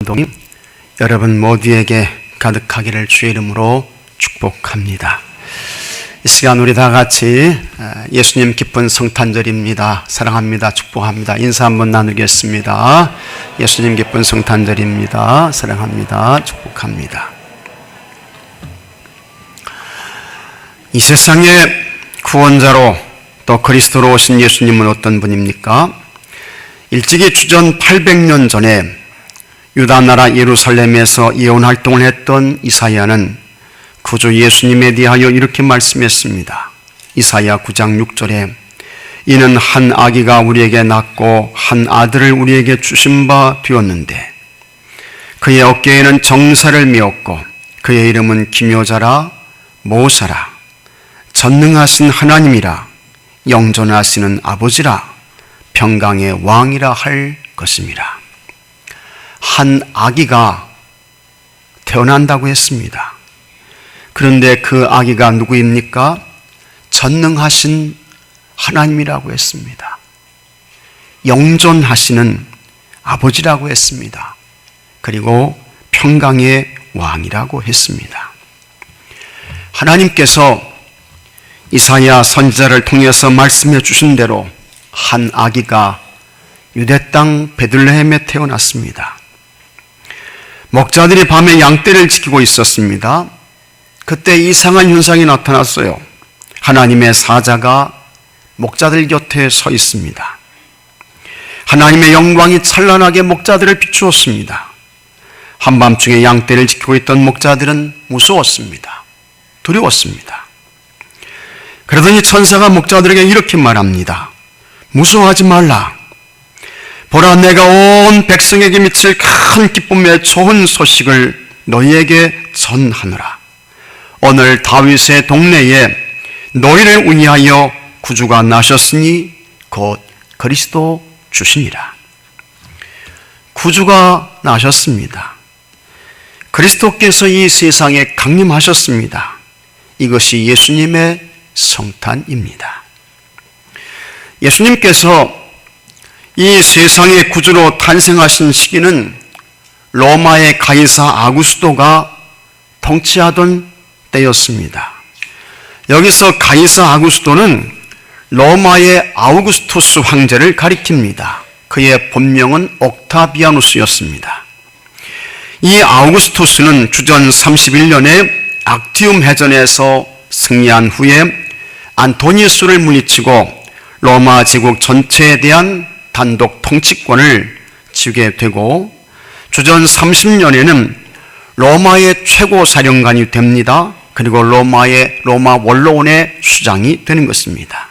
감동이 여러분 모두에게 가득하기를 주의 이름으로 축복합니다. 이 시간 우리 다 같이 예수님 기쁜 성탄절입니다. 사랑합니다. 축복합니다. 인사 한번 나누겠습니다. 예수님 기쁜 성탄절입니다. 사랑합니다. 축복합니다. 이 세상의 구원자로 또 그리스도로 오신 예수님은 어떤 분입니까? 일찍이 주전 800년 전에 유다 나라 예루살렘에서 예언 활동을 했던 이사야는 구주 예수님에 대하여 이렇게 말씀했습니다. 이사야 9장 6절에 이는 한 아기가 우리에게 낳고 한 아들을 우리에게 주신 바 되었는데 그의 어깨에는 정사를 메었고 그의 이름은 기묘자라 모사라 전능하신 하나님이라 영존하시는 아버지라 평강의 왕이라 할 것입니다. 한 아기가 태어난다고 했습니다. 그런데 그 아기가 누구입니까? 전능하신 하나님이라고 했습니다. 영존하시는 아버지라고 했습니다. 그리고 평강의 왕이라고 했습니다. 하나님께서 이사야 선지자를 통해서 말씀해 주신 대로 한 아기가 유대 땅 베들레헴에 태어났습니다. 목자들이 밤에 양떼를 지키고 있었습니다. 그때 이상한 현상이 나타났어요. 하나님의 사자가 목자들 곁에 서 있습니다. 하나님의 영광이 찬란하게 목자들을 비추었습니다. 한밤중에 양떼를 지키고 있던 목자들은 무서웠습니다. 두려웠습니다. 그러더니 천사가 목자들에게 이렇게 말합니다. 무서워하지 말라. 보라, 내가 온 백성에게 미칠 큰 기쁨의 좋은 소식을 너희에게 전하노라. 오늘 다윗의 동네에 너희를 위하여 구주가 나셨으니 곧 그리스도 주시니라. 구주가 나셨습니다. 그리스도께서 이 세상에 강림하셨습니다. 이것이 예수님의 성탄입니다. 예수님께서 이 세상의 구주로 탄생하신 시기는 로마의 가이사 아구스토가 통치하던 때였습니다. 여기서 가이사 아구스토는 로마의 아우구스투스 황제를 가리킵니다. 그의 본명은 옥타비아누스였습니다. 이 아우구스투스는 주전 31년에 악티움 해전에서 승리한 후에 안토니우스를 물리치고 로마 제국 전체에 대한 단독 통치권을 쥐게 되고 주전 30년에는 로마의 최고 사령관이 됩니다. 그리고 로마 원로원의 수장이 되는 것입니다.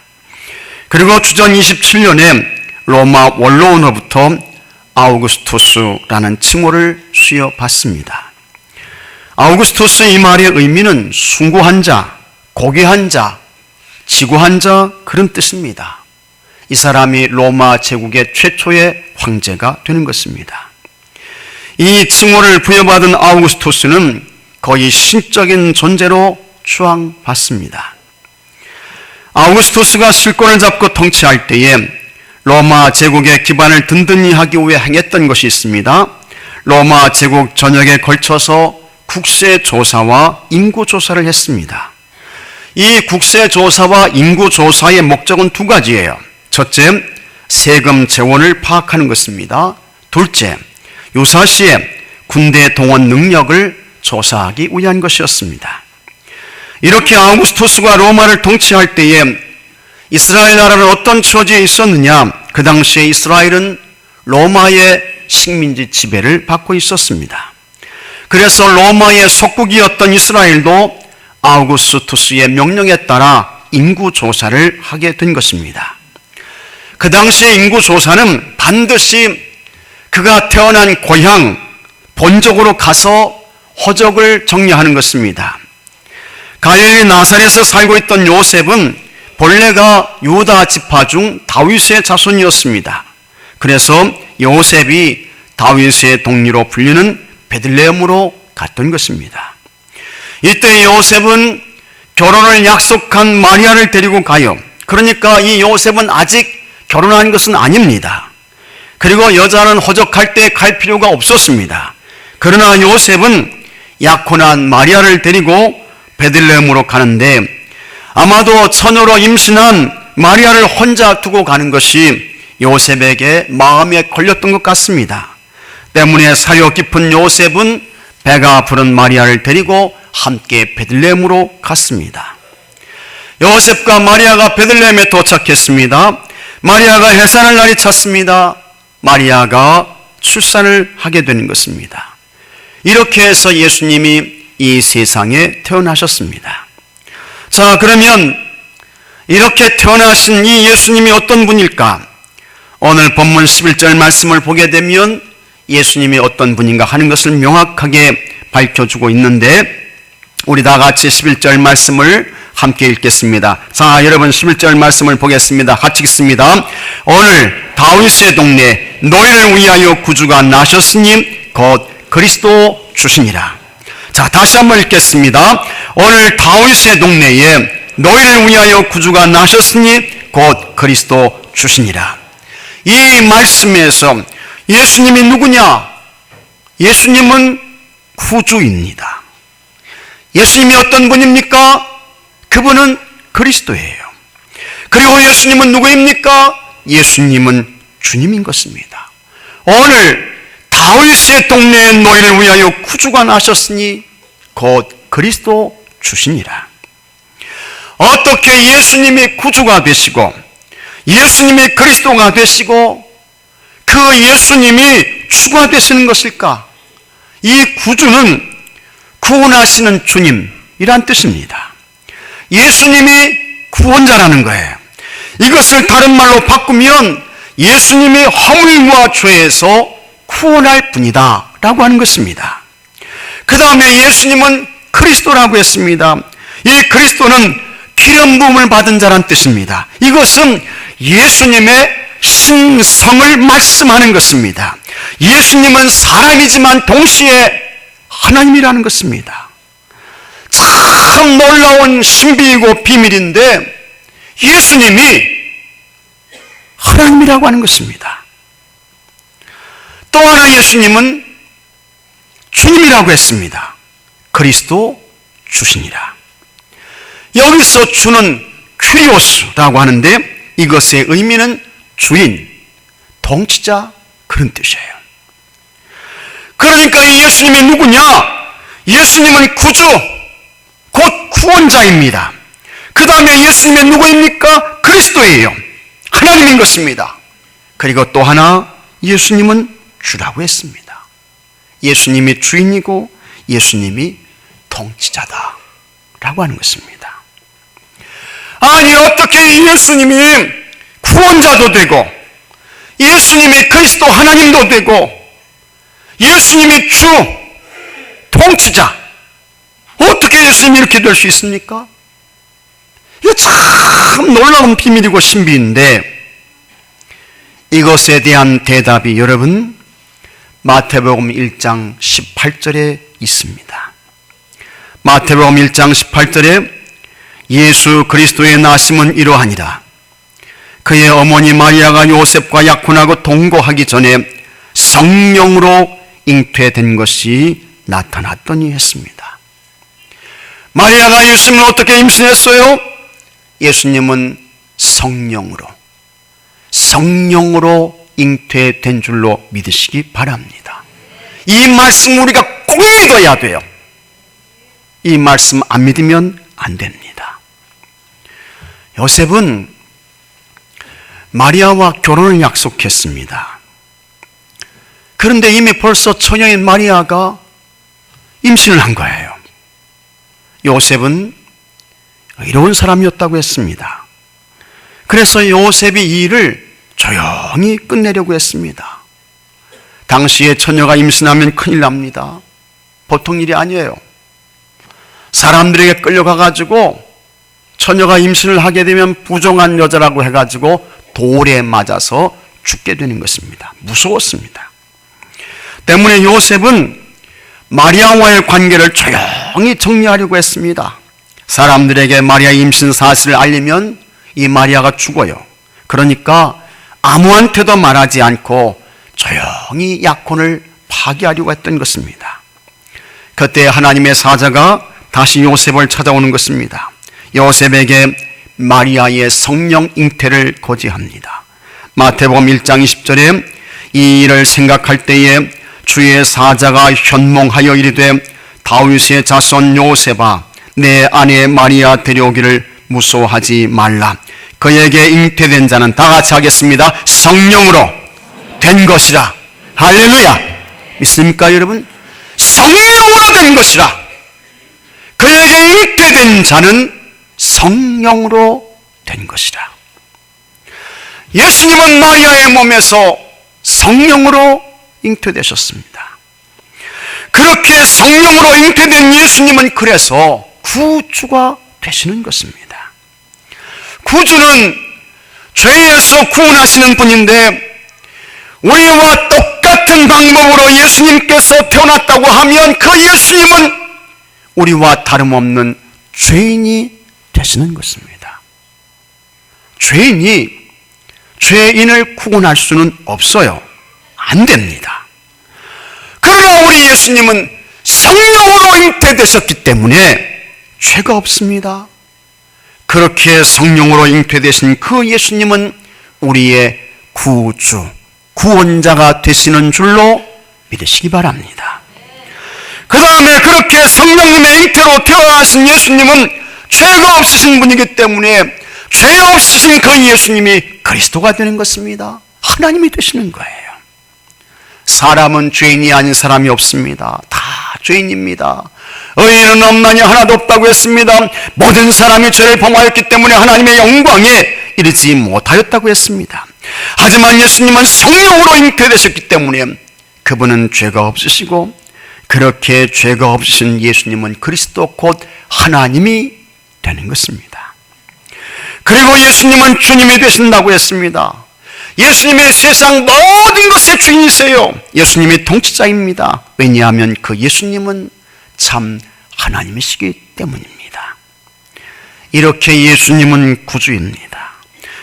그리고 주전 27년에 로마 원로원으로부터 아우구스투스라는 칭호를 수여받습니다. 아우구스투스 이 말의 의미는 숭고한 자, 고귀한 자, 지구한 자 그런 뜻입니다. 이 사람이 로마 제국의 최초의 황제가 되는 것입니다. 이 칭호를 부여받은 아우구스투스는 거의 신적인 존재로 추앙받습니다. 아우구스투스가 실권을 잡고 통치할 때에 로마 제국의 기반을 든든히 하기 위해 행했던 것이 있습니다. 로마 제국 전역에 걸쳐서 국세조사와 인구조사를 했습니다. 이 국세조사와 인구조사의 목적은 두 가지예요. 첫째, 세금 재원을 파악하는 것입니다. 둘째, 유사시에 군대 동원 능력을 조사하기 위한 것이었습니다. 이렇게 아우구스투스가 로마를 통치할 때에 이스라엘 나라는 어떤 처지에 있었느냐? 그 당시에 이스라엘은 로마의 식민지 지배를 받고 있었습니다. 그래서 로마의 속국이었던 이스라엘도 아우구스투스의 명령에 따라 인구조사를 하게 된 것입니다. 그 당시의 인구조사는 반드시 그가 태어난 고향, 본적으로 가서 호적을 정리하는 것입니다. 갈릴리 나사렛에서 살고 있던 요셉은 본래가 유다 지파 중 다윗의 자손이었습니다. 그래서 요셉이 다윗의 동리로 불리는 베들레헴으로 갔던 것입니다. 이때 요셉은 결혼을 약속한 마리아를 데리고 가요. 그러니까 이 요셉은 아직 결혼한 것은 아닙니다. 그리고 여자는 호적할 때 갈 필요가 없었습니다. 그러나 요셉은 약혼한 마리아를 데리고 베들레헴으로 가는데 아마도 처녀로 임신한 마리아를 혼자 두고 가는 것이 요셉에게 마음에 걸렸던 것 같습니다. 때문에 사려 깊은 요셉은 배가 부른 마리아를 데리고 함께 베들레헴으로 갔습니다. 요셉과 마리아가 베들레헴에 도착했습니다. 마리아가 해산할 날이 찼습니다. 마리아가 출산을 하게 되는 것입니다. 이렇게 해서 예수님이 이 세상에 태어나셨습니다. 자, 그러면 이렇게 태어나신 이 예수님이 어떤 분일까? 오늘 본문 11절 말씀을 보게 되면 예수님이 어떤 분인가 하는 것을 명확하게 밝혀주고 있는데 우리 다 같이 11절 말씀을 함께 읽겠습니다. 자, 여러분 11절 말씀을 보겠습니다. 같이 읽습니다. 오늘 다윗의 동네에 너희를 위하여 구주가 나셨으니 곧 그리스도 주시니라. 자, 다시 한번 읽겠습니다. 오늘 다윗의 동네에 너희를 위하여 구주가 나셨으니 곧 그리스도 주시니라. 이 말씀에서 예수님이 누구냐? 예수님은 구주입니다. 예수님이 어떤 분입니까? 그분은 그리스도예요. 그리고 예수님은 누구입니까? 예수님은 주님인 것입니다. 오늘 다윗의 동네에 너희를 위하여 구주가 나셨으니 곧 그리스도 주시니라. 어떻게 예수님이 구주가 되시고 예수님이 그리스도가 되시고 그 예수님이 주가 되시는 것일까? 이 구주는 구원하시는 주님이란 뜻입니다. 예수님이 구원자라는 거예요. 이것을 다른 말로 바꾸면 예수님이 허물과 죄에서 구원할 분이다 라고 하는 것입니다. 그 다음에 예수님은 그리스도라고 했습니다. 이 그리스도는 기름 부음을 받은 자란 뜻입니다. 이것은 예수님의 신성을 말씀하는 것입니다. 예수님은 사람이지만 동시에 하나님이라는 것입니다. 참 놀라운 신비이고 비밀인데 예수님이 하나님이라고 하는 것입니다. 또 하나 예수님은 주님이라고 했습니다. 그리스도 주시니라. 여기서 주는 큐리오스라고 하는데 이것의 의미는 주인, 통치자 그런 뜻이에요. 그러니까 이 예수님이 누구냐? 예수님은 구주, 곧 구원자입니다. 그 다음에 예수님의 누구입니까? 그리스도예요. 하나님인 것입니다. 그리고 또 하나 예수님은 주라고 했습니다. 예수님이 주인이고 예수님이 통치자다 라고 하는 것입니다. 아니 어떻게 예수님이 구원자도 되고 예수님이 그리스도 하나님도 되고 예수님이 주, 통치자, 어떻게 예수님이 이렇게 될 수 있습니까? 이거 참 놀라운 비밀이고 신비인데 이것에 대한 대답이 여러분 마태복음 1장 18절에 있습니다. 마태복음 1장 18절에 예수 그리스도의 나심은 이러하니라. 그의 어머니 마리아가 요셉과 약혼하고 동거하기 전에 성령으로 잉태된 것이 나타났더니 했습니다. 마리아가 예수님을 어떻게 임신했어요? 예수님은 성령으로 잉태된 줄로 믿으시기 바랍니다. 이 말씀 우리가 꼭 믿어야 돼요. 이 말씀 안 믿으면 안 됩니다. 요셉은 마리아와 결혼을 약속했습니다. 그런데 이미 벌써 처녀인 마리아가 임신을 한 거예요. 요셉은 이로운 사람이었다고 했습니다. 그래서 요셉이 이 일을 조용히 끝내려고 했습니다. 당시에 처녀가 임신하면 큰일 납니다. 보통 일이 아니에요. 사람들에게 끌려가가지고 처녀가 임신을 하게 되면 부정한 여자라고 해가지고 돌에 맞아서 죽게 되는 것입니다. 무서웠습니다. 때문에 요셉은 마리아와의 관계를 조용히 정리하려고 했습니다. 사람들에게 마리아 임신 사실을 알리면 이 마리아가 죽어요. 그러니까 아무한테도 말하지 않고 조용히 약혼을 파기하려고 했던 것입니다. 그때 하나님의 사자가 다시 요셉을 찾아오는 것입니다. 요셉에게 마리아의 성령 잉태를 고지합니다. 마태복음 1장 20절에 이 일을 생각할 때에 주의 사자가 현몽하여 이르되 다윗의 자손 요셉아 내 아내 마리아 데려오기를 무서워하지 말라. 그에게 잉태된 자는 다 같이 하겠습니다. 성령으로 된 것이라. 할렐루야. 믿습니까 여러분? 성령으로 된 것이라. 그에게 잉태된 자는 성령으로 된 것이라. 예수님은 마리아의 몸에서 성령으로 잉태되셨습니다. 그렇게 성령으로 잉태된 예수님은 그래서 구주가 되시는 것입니다. 구주는 죄에서 구원하시는 분인데 우리와 똑같은 방법으로 예수님께서 태어났다고 하면 그 예수님은 우리와 다름없는 죄인이 되시는 것입니다. 죄인이 죄인을 구원할 수는 없어요. 안 됩니다. 그러나 우리 예수님은 성령으로 잉태되셨기 때문에 죄가 없습니다. 그렇게 성령으로 잉태되신 그 예수님은 우리의 구주, 구원자가 되시는 줄로 믿으시기 바랍니다. 그 다음에 그렇게 성령님의 잉태로 태어나신 예수님은 죄가 없으신 분이기 때문에 죄 없으신 그 예수님이 그리스도가 되는 것입니다. 하나님이 되시는 거예요. 사람은 죄인이 아닌 사람이 없습니다. 다 죄인입니다. 의인은 없나니 하나도 없다고 했습니다. 모든 사람이 죄를 범하였기 때문에 하나님의 영광에 이르지 못하였다고 했습니다. 하지만 예수님은 성령으로 잉태되셨기 때문에 그분은 죄가 없으시고 그렇게 죄가 없으신 예수님은 그리스도 곧 하나님이 되는 것입니다. 그리고 예수님은 주님이 되신다고 했습니다. 예수님이 세상 모든 것의 주인이세요. 예수님이 통치자입니다. 왜냐하면 그 예수님은 참 하나님이시기 때문입니다. 이렇게 예수님은 구주입니다.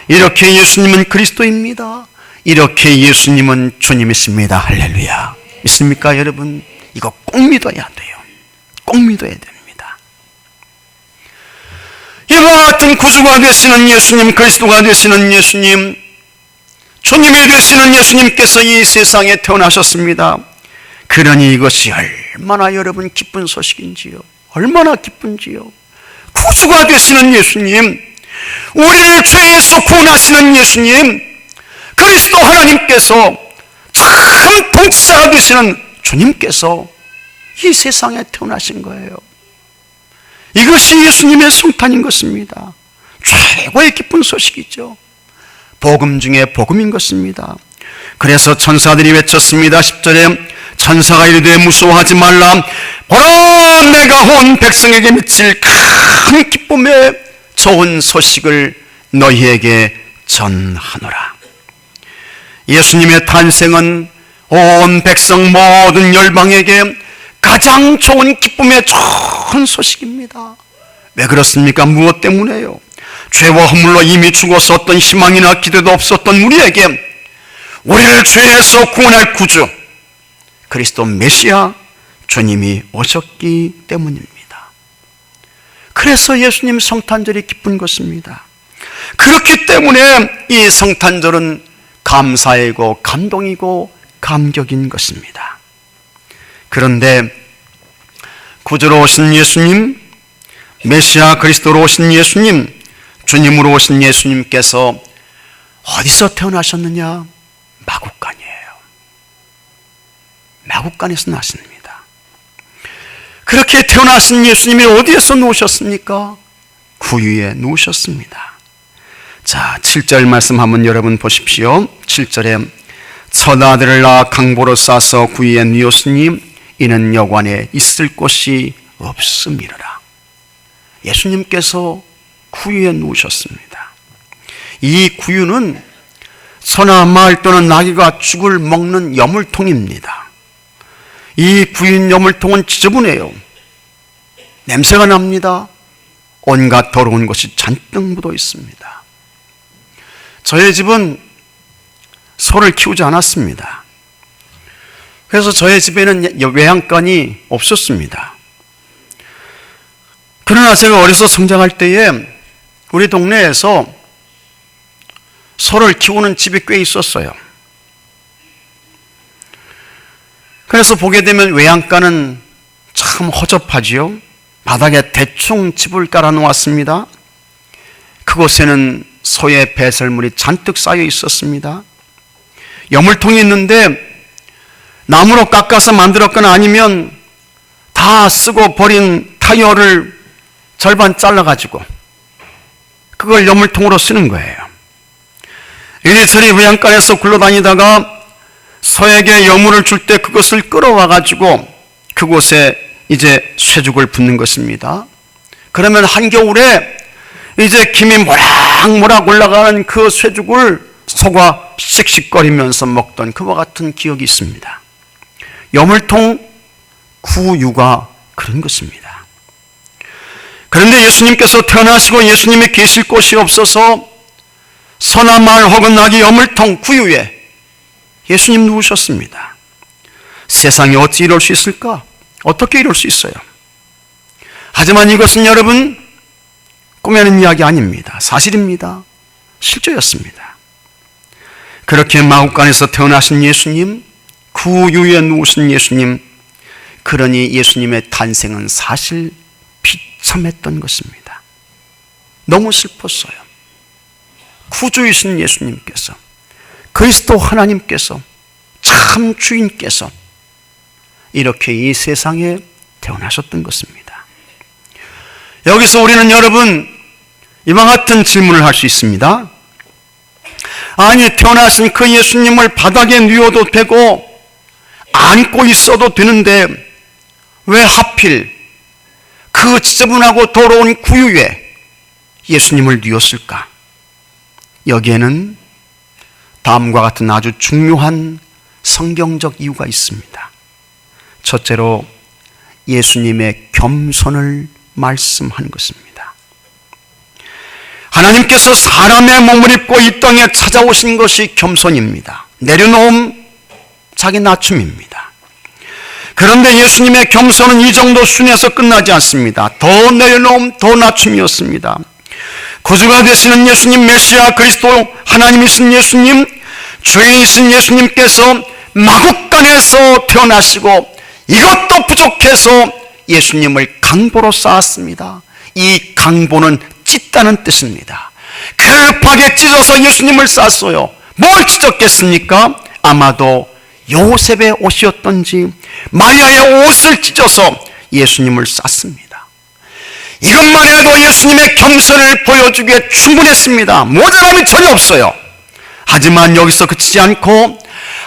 이렇게 예수님은 그리스도입니다. 이렇게 예수님은 주님이십니다. 할렐루야. 믿습니까 여러분? 이거 꼭 믿어야 돼요. 꼭 믿어야 됩니다. 이와 같은 구주가 되시는 예수님, 그리스도가 되시는 예수님, 주님이 되시는 예수님께서 이 세상에 태어나셨습니다. 그러니 이것이 얼마나 여러분 기쁜 소식인지요. 얼마나 기쁜지요. 구주가 되시는 예수님, 우리를 죄에서 구원하시는 예수님, 그리스도 하나님께서 참 통치자가 되시는 주님께서 이 세상에 태어나신 거예요. 이것이 예수님의 성탄인 것입니다. 최고의 기쁜 소식이죠. 복음 중에 복음인 것입니다. 그래서 천사들이 외쳤습니다. 10절에 천사가 이르되 무서워하지 말라. 보라 내가 온 백성에게 미칠 큰 기쁨의 좋은 소식을 너희에게 전하노라. 예수님의 탄생은 온 백성 모든 열방에게 가장 좋은 기쁨의 좋은 소식입니다. 왜 그렇습니까? 무엇 때문에요? 죄와 허물로 이미 죽어서 어떤 희망이나 기대도 없었던 우리에게 우리를 죄에서 구원할 구주 그리스도 메시아 주님이 오셨기 때문입니다. 그래서 예수님 성탄절이 기쁜 것입니다. 그렇기 때문에 이 성탄절은 감사이고 감동이고 감격인 것입니다. 그런데 구주로 오신 예수님, 메시아 그리스도로 오신 예수님, 주님으로 오신 예수님께서 어디서 태어나셨느냐? 마국간이에요. 마국간에서 나십니다. 그렇게 태어나신 예수님이 어디에서 누우셨습니까? 구유에 누우셨습니다. 자, 7절 말씀 한번 여러분 보십시오. 7절에 첫 아들을 낳아 강보로 싸서 구유에 누웠으니 이는 여관에 있을 곳이 없음이라. 예수님께서 구유에 누우셨습니다. 이 구유는 소나 말 또는 나귀가 죽을 먹는 여물통입니다. 이 구유 여물통은 지저분해요. 냄새가 납니다. 온갖 더러운 것이 잔뜩 묻어 있습니다. 저희 집은 소를 키우지 않았습니다. 그래서 저의 집에는 외양간이 없었습니다. 그러나 제가 어려서 성장할 때에 우리 동네에서 소를 키우는 집이 꽤 있었어요. 그래서 보게 되면 외양간은 참 허접하지요. 바닥에 대충 집을 깔아 놓았습니다. 그곳에는 소의 배설물이 잔뜩 쌓여 있었습니다. 여물통이 있는데 나무로 깎아서 만들었거나 아니면 다 쓰고 버린 타이어를 절반 잘라가지고 그걸 여물통으로 쓰는 거예요. 이리저리 외양간에서 굴러다니다가 소에게 여물을 줄 때 그것을 끌어와가지고 그곳에 이제 쇠죽을 붓는 것입니다. 그러면 한겨울에 이제 김이 모락모락 올라가는 그 쇠죽을 소가 씩씩거리면서 먹던 그와 같은 기억이 있습니다. 여물통 구유가 그런 것입니다. 그런데 예수님께서 태어나시고 예수님이 계실 곳이 없어서 서나마을 혹은 나귀 여물통 구유에 예수님 누우셨습니다. 세상에 어찌 이럴 수 있을까? 어떻게 이럴 수 있어요? 하지만 이것은 여러분 꾸며낸 이야기 아닙니다. 사실입니다. 실제였습니다. 그렇게 마구간에서 태어나신 예수님, 구유에 누우신 예수님, 그러니 예수님의 탄생은 사실 비참했던 것입니다. 너무 슬펐어요. 구주이신 예수님께서, 그리스도 하나님께서, 참 주인께서 이렇게 이 세상에 태어나셨던 것입니다. 여기서 우리는 여러분 이와 같은 질문을 할 수 있습니다. 아니, 태어나신 그 예수님을 바닥에 뉘어도 되고 안고 있어도 되는데 왜 하필 그 지저분하고 더러운 구유에 예수님을 뉘었을까? 여기에는 다음과 같은 아주 중요한 성경적 이유가 있습니다. 첫째로 예수님의 겸손을 말씀하는 것입니다. 하나님께서 사람의 몸을 입고 이 땅에 찾아오신 것이 겸손입니다. 내려놓음, 자기 낮춤입니다. 그런데 예수님의 겸손은 이 정도 순에서 끝나지 않습니다. 더 내려놓음, 더 낮춤이었습니다. 구주가 되시는 예수님, 메시아 그리스도 하나님이신 예수님, 주인이신 예수님께서 마국간에서 태어나시고 이것도 부족해서 예수님을 강보로 쌓았습니다. 이 강보는 찢다는 뜻입니다. 급하게 찢어서 예수님을 쌌어요. 뭘 찢었겠습니까? 아마도 요셉의 옷이었던지 마리아의 옷을 찢어서 예수님을 쌌습니다. 이것만 해도 예수님의 겸손을 보여주기에 충분했습니다. 모자람이 전혀 없어요. 하지만 여기서 그치지 않고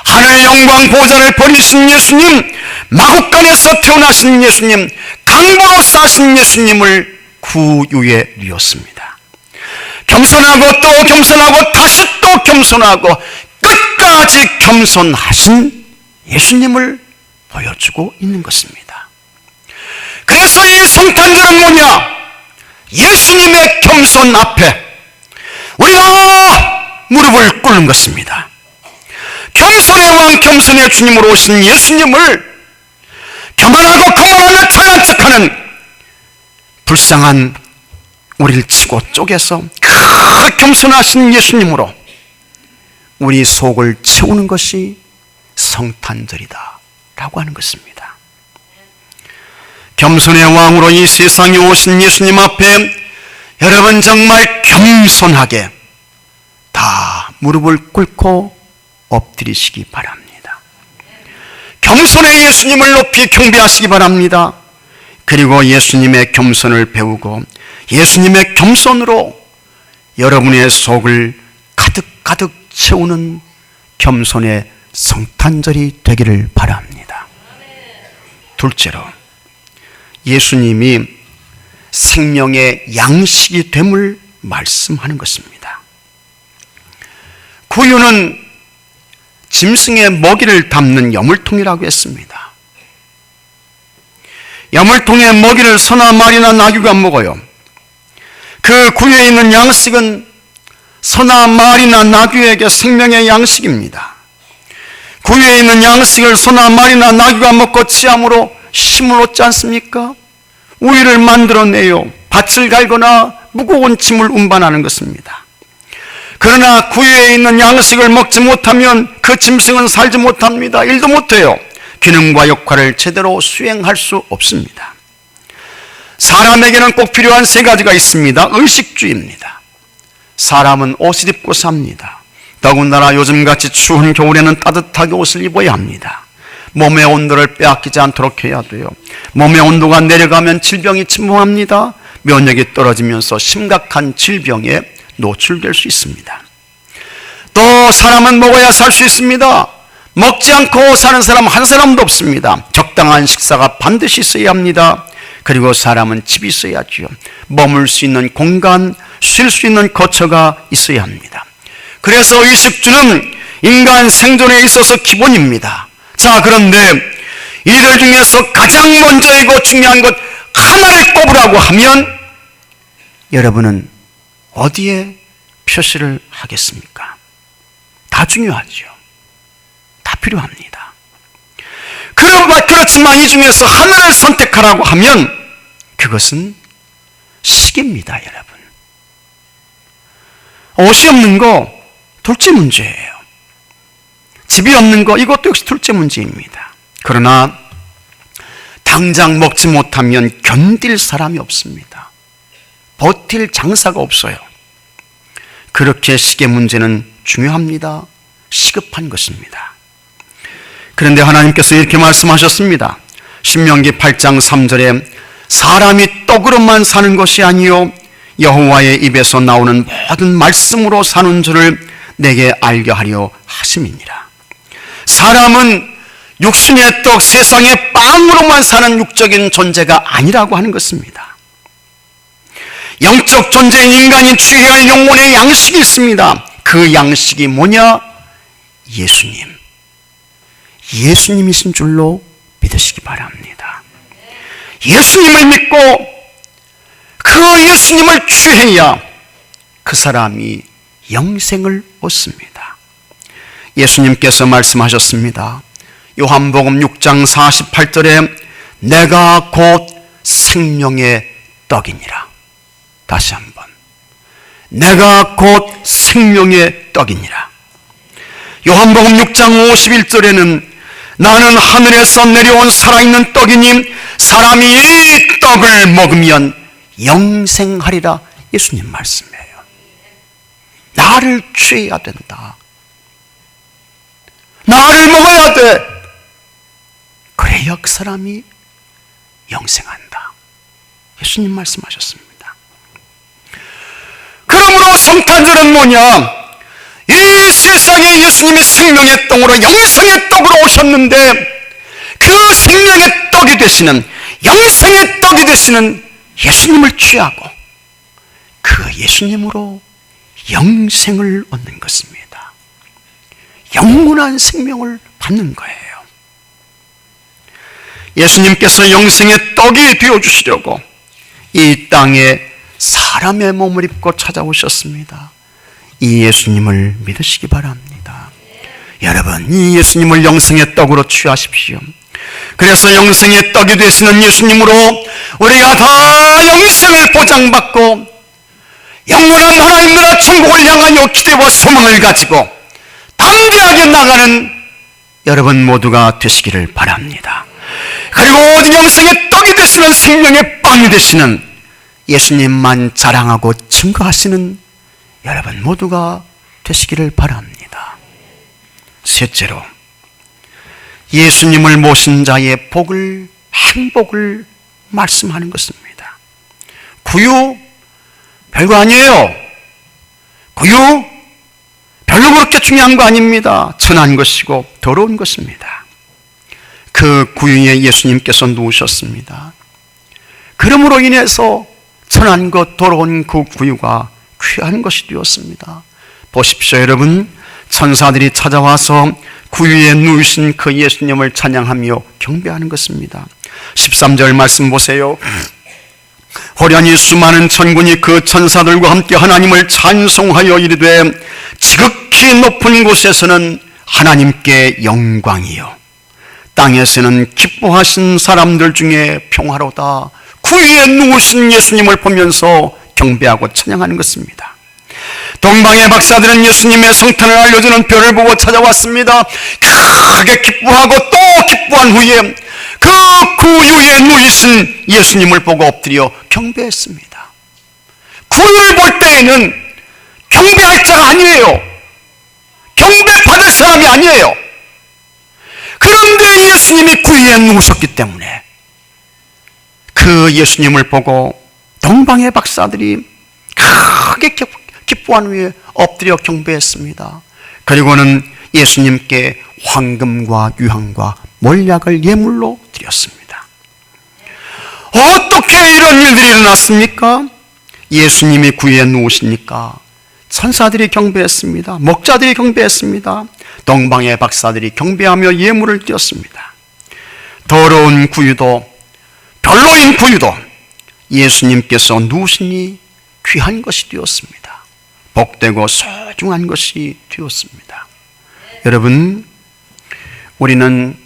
하늘의 영광 보좌를 버리신 예수님, 마국간에서 태어나신 예수님, 강보로 싸신 예수님을 구유에 뉘었습니다. 겸손하고 또 겸손하고 다시 또 겸손하고 끝까지 겸손하신 예수님을 보여주고 있는 것입니다. 그래서 이 성탄절은 뭐냐? 예수님의 겸손 앞에 우리가 무릎을 꿇는 것입니다. 겸손의 왕, 겸손의 주님으로 오신 예수님을 교만하고 거만하며 착한 척하는 불쌍한 우리를 치고 쪼개서 그 겸손하신 예수님으로 우리 속을 채우는 것이 성탄절이다 라고 하는 것입니다. 겸손의 왕으로 이 세상에 오신 예수님 앞에 여러분 정말 겸손하게 다 무릎을 꿇고 엎드리시기 바랍니다. 겸손의 예수님을 높이 경배하시기 바랍니다. 그리고 예수님의 겸손을 배우고 예수님의 겸손으로 여러분의 속을 가득가득 채우는 겸손의 성탄절이 되기를 바랍니다. 둘째로 예수님이 생명의 양식이 됨을 말씀하는 것입니다. 구유는 짐승의 먹이를 담는 여물통이라고 했습니다. 여물통의 먹이를 소나 말이나 나귀가 먹어요. 그 구유에 있는 양식은 소나 말이나 나귀에게 생명의 양식입니다. 구유에 있는 양식을 소나 말이나 나귀가 먹고 취함으로 힘을 얻지 않습니까? 우유를 만들어내요. 밭을 갈거나 무거운 짐을 운반하는 것입니다. 그러나 구유에 있는 양식을 먹지 못하면 그 짐승은 살지 못합니다. 일도 못해요. 기능과 역할을 제대로 수행할 수 없습니다. 사람에게는 꼭 필요한 세 가지가 있습니다. 의식주입니다. 사람은 옷을 입고 삽니다. 더군다나 요즘같이 추운 겨울에는 따뜻하게 옷을 입어야 합니다. 몸의 온도를 빼앗기지 않도록 해야 돼요. 몸의 온도가 내려가면 질병이 침범합니다. 면역이 떨어지면서 심각한 질병에 노출될 수 있습니다. 또 사람은 먹어야 살 수 있습니다. 먹지 않고 사는 사람 한 사람도 없습니다. 적당한 식사가 반드시 있어야 합니다. 그리고 사람은 집이 있어야죠. 머물 수 있는 공간, 쉴 수 있는 거처가 있어야 합니다. 그래서 의식주는 인간 생존에 있어서 기본입니다. 자, 그런데 이들 중에서 가장 먼저이고 중요한 것 하나를 꼽으라고 하면 여러분은 어디에 표시를 하겠습니까? 다 중요하죠. 다 필요합니다. 그렇지만 이 중에서 하나를 선택하라고 하면 그것은 시기입니다, 여러분. 옷이 없는 거 둘째 문제예요. 집이 없는 거 이것도 역시 둘째 문제입니다. 그러나 당장 먹지 못하면 견딜 사람이 없습니다. 버틸 장사가 없어요. 그렇게 식의 문제는 중요합니다. 시급한 것입니다. 그런데 하나님께서 이렇게 말씀하셨습니다. 신명기 8장 3절에 사람이 떡으로만 사는 것이 아니요 여호와의 입에서 나오는 모든 말씀으로 사는 줄을 내게 알게 하려 하심이니라. 사람은 육신의 떡, 세상의 빵으로만 사는 육적인 존재가 아니라고 하는 것입니다. 영적 존재인 인간이 취해야 할 영혼의 양식이 있습니다. 그 양식이 뭐냐? 예수님. 예수님이신 줄로 믿으시기 바랍니다. 예수님을 믿고 그 예수님을 취해야 그 사람이 영생을 얻습니다. 예수님께서 말씀하셨습니다. 요한복음 6장 48절에 내가 곧 생명의 떡이니라. 다시 한번. 내가 곧 생명의 떡이니라. 요한복음 6장 51절에는 나는 하늘에서 내려온 살아있는 떡이니 사람이 이 떡을 먹으면 영생하리라. 예수님 말씀이에요. 나를 취해야 된다. 나를 먹어야 돼. 그래야 그 사람이 영생한다. 예수님 말씀하셨습니다. 그러므로 성탄절은 뭐냐? 이 세상에 예수님이 생명의 떡으로 영생의 떡으로 오셨는데 그 생명의 떡이 되시는 영생의 떡이 되시는 예수님을 취하고 그 예수님으로 영생을 얻는 것입니다. 영원한 생명을 받는 거예요. 예수님께서 영생의 떡이 되어주시려고 이 땅에 사람의 몸을 입고 찾아오셨습니다. 이 예수님을 믿으시기 바랍니다. 여러분, 이 예수님을 영생의 떡으로 취하십시오. 그래서 영생의 떡이 되시는 예수님으로 우리가 다 영생을 보장받고 영원한 하나님 나라 천국을 향하여 기대와 소망을 가지고 담대하게 나가는 여러분 모두가 되시기를 바랍니다. 그리고 오직 영생의 떡이 되시는 생명의 빵이 되시는 예수님만 자랑하고 증거하시는 여러분 모두가 되시기를 바랍니다. 셋째로, 예수님을 모신 자의 복을, 행복을 말씀하는 것입니다. 구유 별거 아니에요. 구유 별로 그렇게 중요한 거 아닙니다. 천한 것이고 더러운 것입니다. 그 구유에 예수님께서 누우셨습니다. 그러므로 인해서 천한 것, 더러운 그 구유가 귀한 것이 되었습니다. 보십시오, 여러분. 천사들이 찾아와서 구유에 누우신 그 예수님을 찬양하며 경배하는 것입니다. 13절 말씀 보세요. 호련히 수많은 천군이 그 천사들과 함께 하나님을 찬송하여 이르되 지극히 높은 곳에서는 하나님께 영광이요 땅에서는 기뻐하신 사람들 중에 평화로다. 구유에 누우신 예수님을 보면서 경배하고 찬양하는 것입니다. 동방의 박사들은 예수님의 성탄을 알려주는 별을 보고 찾아왔습니다. 크게 기뻐하고 또 기뻐한 후에 그 구유에 누이신 예수님을 보고 엎드려 경배했습니다. 구유를 볼 때에는 경배할 자가 아니에요. 경배받을 사람이 아니에요. 그런데 예수님이 구유에 누우셨기 때문에 그 예수님을 보고 동방의 박사들이 크게 기뻐한 후에 엎드려 경배했습니다. 그리고는 예수님께 황금과 유향과 몰약을 예물로 드렸습니다. 어떻게 이런 일들이 일어났습니까? 예수님이 구유에 누우시니까 천사들이 경배했습니다. 목자들이 경배했습니다. 동방의 박사들이 경배하며 예물을 드렸습니다. 더러운 구유도 별로인 구유도 예수님께서 누우시니 귀한 것이 되었습니다. 복되고 소중한 것이 되었습니다. 여러분, 우리는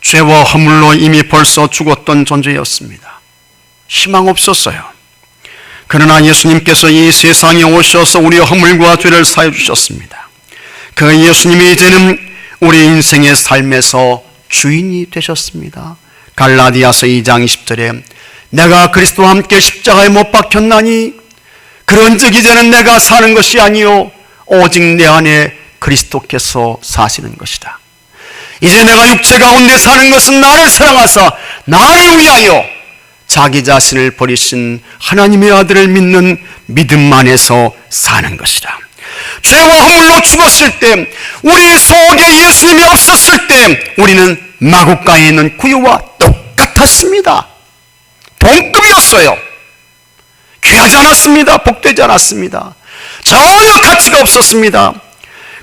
죄와 허물로 이미 벌써 죽었던 존재였습니다. 희망 없었어요. 그러나 예수님께서 이 세상에 오셔서 우리의 허물과 죄를 사해 주셨습니다. 그 예수님이 이제는 우리 인생의 삶에서 주인이 되셨습니다. 갈라디아서 2장 20절에 내가 그리스도와 함께 십자가에 못 박혔나니 그런즉 이제는 내가 사는 것이 아니요 오직 내 안에 그리스도께서 사시는 것이다. 이제 내가 육체 가운데 사는 것은 나를 사랑하사 나를 위하여 자기 자신을 버리신 하나님의 아들을 믿는 믿음 안에서 사는 것이다. 죄와 허물로 죽었을 때, 우리 속에 예수님이 없었을 때 우리는 마국간에 있는 구유와 똑같았습니다. 동급이었어요. 귀하지 않았습니다. 복되지 않았습니다. 전혀 가치가 없었습니다.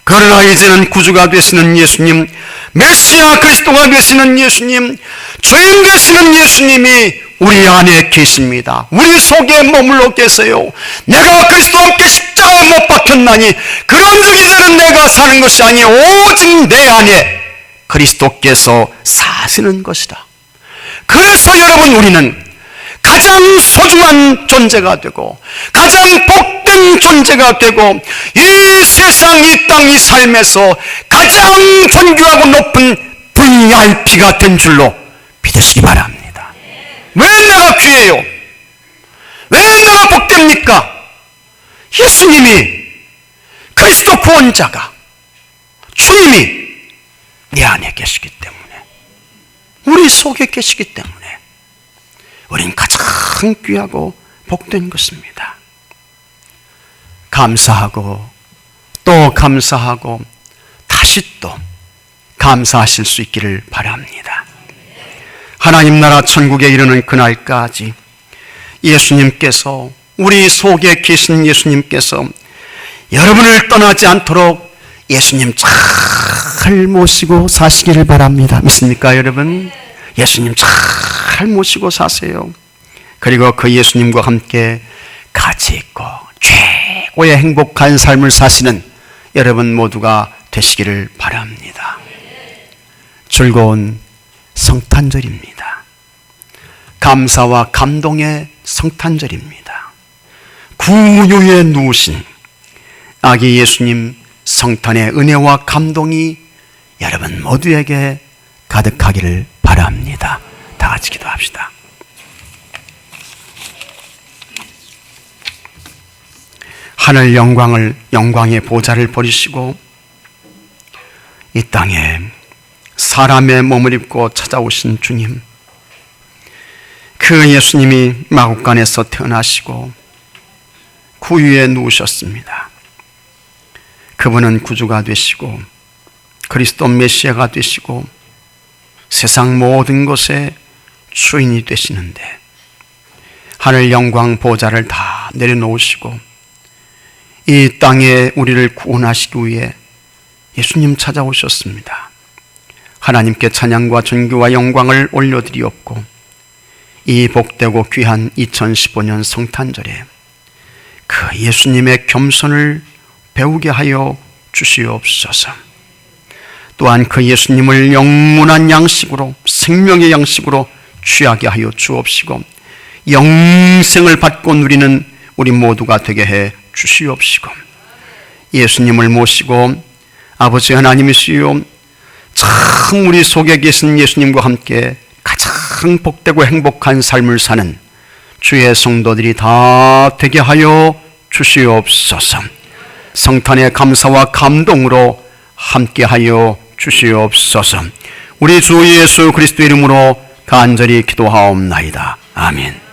그러나 이제는 구주가 되시는 예수님, 메시아 그리스도가 되시는 예수님, 주인 되시는 예수님이 우리 안에 계십니다. 우리 속에 머물러 계세요. 내가 그리스도와 함께 십자가에 못 박혔나니 그런즉 이제는 내가 사는 것이 아니요 오직 내 안에 그리스도께서 사시는 것이다. 그래서 여러분, 우리는 가장 소중한 존재가 되고 가장 복된 존재가 되고 이 세상, 이 땅, 이 삶에서 가장 존귀하고 높은 VIP가 된 줄로 믿으시기 바랍니다. 왜 내가 귀해요? 왜 내가 복됩니까? 예수님이, 그리스도 구원자가, 주님이 내 안에 계시기 때문에, 우리 속에 계시기 때문에 우린 가장 귀하고 복된 것입니다. 감사하고 또 감사하고 다시 또 감사하실 수 있기를 바랍니다. 하나님 나라 천국에 이르는 그날까지 예수님께서, 우리 속에 계신 예수님께서 여러분을 떠나지 않도록 예수님 잘 모시고 사시기를 바랍니다. 믿습니까 여러분? 예수님 잘 모시고 사세요. 그리고 그 예수님과 함께 가치 있고 최고의 행복한 삶을 사시는 여러분 모두가 되시기를 바랍니다. 즐거운 성탄절입니다. 감사와 감동의 성탄절입니다. 구유에 누우신 아기 예수님 성탄의 은혜와 감동이 여러분 모두에게 가득하기를 바랍니다. 다 같이 기도합시다. 하늘 영광의 보좌를 버리시고 이 땅에 사람의 몸을 입고 찾아오신 주님, 그 예수님이 마국간에서 태어나시고 구유에 누우셨습니다. 그분은 구주가 되시고 그리스도 메시아가 되시고 세상 모든 것의 주인이 되시는데, 하늘 영광 보좌를 다 내려놓으시고 이 땅에 우리를 구원하시기 위해 예수님 찾아오셨습니다. 하나님께 찬양과 존귀와 영광을 올려드리옵고 이 복되고 귀한 2015년 성탄절에 그 예수님의 겸손을 배우게 하여 주시옵소서. 또한 그 예수님을 영원한 양식으로, 생명의 양식으로 취하게 하여 주옵시고 영생을 받고 누리는 우리 모두가 되게 해 주시옵시고 예수님을 모시고 아버지 하나님이시여 참 우리 속에 계신 예수님과 함께 가장 복되고 행복한 삶을 사는 주의 성도들이 다 되게 하여 주시옵소서. 성탄의 감사와 감동으로 함께 하여 주시옵소서. 우리 주 예수 그리스도 이름으로 간절히 기도하옵나이다. 아멘.